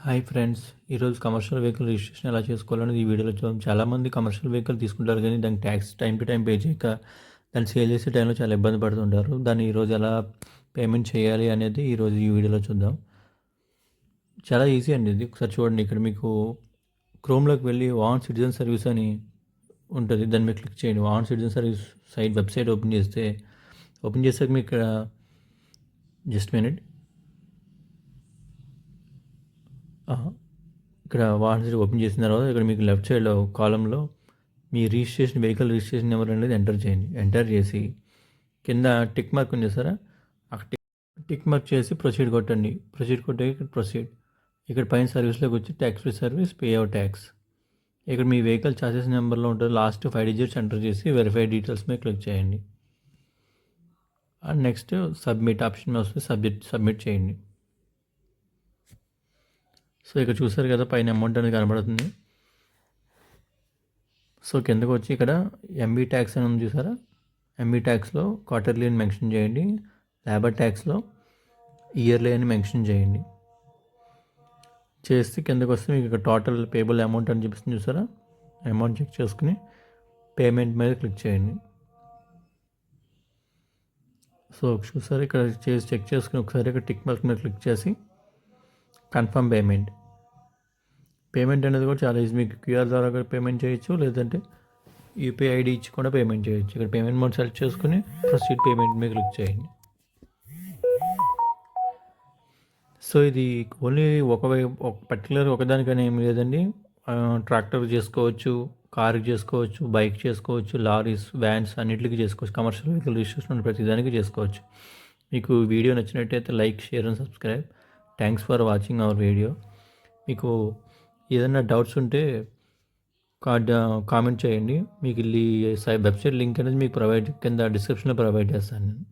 Hi friends, ఈరోజు commercial vehicle registration ఎలా చేసుకోవాలనేది ఈ వీడియోలో చూద్దాం. చాలామంది కమర్షియల్ వెహికల్ తీసుకుంటారు కానీ దానికి tax time to time pay చేయక దాన్ని సేల్ చేసే టైంలో చాలా ఇబ్బంది పడుతుంటారు. దాన్ని ఈరోజు ఎలా పేమెంట్ చేయాలి అనేది ఈరోజు ఈ వీడియోలో చూద్దాం. చాలా ఈజీ అండి ఇది. ఒకసారి చూడండి, ఇక్కడ మీకు క్రోమ్లోకి వెళ్ళి వాన్ సిటిజన్ సర్వీస్ అని ఉంటుంది, దాన్ని మీరు క్లిక్ చేయండి. Vahan citizen service website open చేసాక మీకు ఇక్కడ జస్ట్ మినిట్ ఇక్కడ వాహన ఓపెన్ చేసిన తర్వాత ఇక్కడ మీకు లెఫ్ట్ సైడ్లో కాలంలో మీ వెహికల్ రిజిస్ట్రేషన్ నెంబర్ అనేది ఎంటర్ చేయండి. ఎంటర్ చేసి కింద టిక్ మార్క్ ఉంది సారా, ఆ టిక్ మార్క్ చేసి ప్రొసీడ్ కొట్టండి. ప్రొసీడ్ కొట్టే ఇక్కడ ప్రొసీడ్, ఇక్కడ పైన సర్వీస్లోకి వచ్చి tax free service pay out tax. ఇక్కడ మీ వెహికల్ చార్జెస్ నెంబర్లో ఉంటుంది, లాస్ట్ 5 డిజిట్స్ ఎంటర్ చేసి వెరిఫై డీటెయిల్స్ మీద క్లిక్ చేయండి. అండ్ నెక్స్ట్ సబ్మిట్ ఆప్షన్ వస్తుంది, సబ్మిట్ చేయండి. సో ఇక్కడ చూసారు కదా, పైన అమౌంట్ అనేది కనబడుతుంది. సో కిందకు వచ్చి ఇక్కడ ఎంబీ ట్యాక్స్ అని ఉంది చూసారా, ఎంబీ ట్యాక్స్లో క్వార్టర్లీ అని మెన్షన్ చేయండి. లేబర్ ట్యాక్స్లో ఇయర్లీ అని మెన్షన్ చేయండి. చేస్తే కిందకు వస్తే మీకు ఇక్కడ టోటల్ పేబుల్ అమౌంట్ అని చూపిస్తుంది చూసారా, అమౌంట్ చెక్ చేసుకుని పేమెంట్ మీద క్లిక్ చేయండి. సో చూసారు, ఇక్కడ చేసి చెక్ చేసుకుని ఒకసారి ఇక్కడ టిక్ మార్క్ మీద క్లిక్ చేసి కన్ఫర్మ్ పేమెంట్ అనేది కూడా చాలా ఈజీ. మీకు క్యూఆర్ ద్వారా కూడా పేమెంట్ చేయొచ్చు, లేదంటే యూపీఐ ఐడి ఇచ్చి కూడా పేమెంట్ చేయొచ్చు. ఇక్కడ పేమెంట్ మోడ్ సెలెక్ట్ చేసుకుని ప్రొసీడ్ పేమెంట్ మీద క్లిక్ చేయండి. సో ఇది ఓన్లీ ఒక పర్టికులర్ ఒకదానికనే ఏమి లేదండి. ట్రాక్టర్ చేసుకోవచ్చు, కార్కి చేసుకోవచ్చు, బైక్ చేసుకోవచ్చు, లారీస్, వ్యాన్స్ అన్నింటికి చేసుకోవచ్చు. కమర్షియల్ వెహికల్ రిజిస్ట్రేషన్ ప్రతిదానికి చేసుకోవచ్చు. మీకు వీడియో నచ్చినట్టయితే like, share and subscribe. Thanks for watching our video. మీకు ఏదైనా డౌట్స్ ఉంటే కామెంట్ చేయండి. మీకు వెబ్సైట్ లింక్ అనేది మీకు కింద డిస్క్రిప్షన్లో ప్రొవైడ్ చేస్తాను నేను.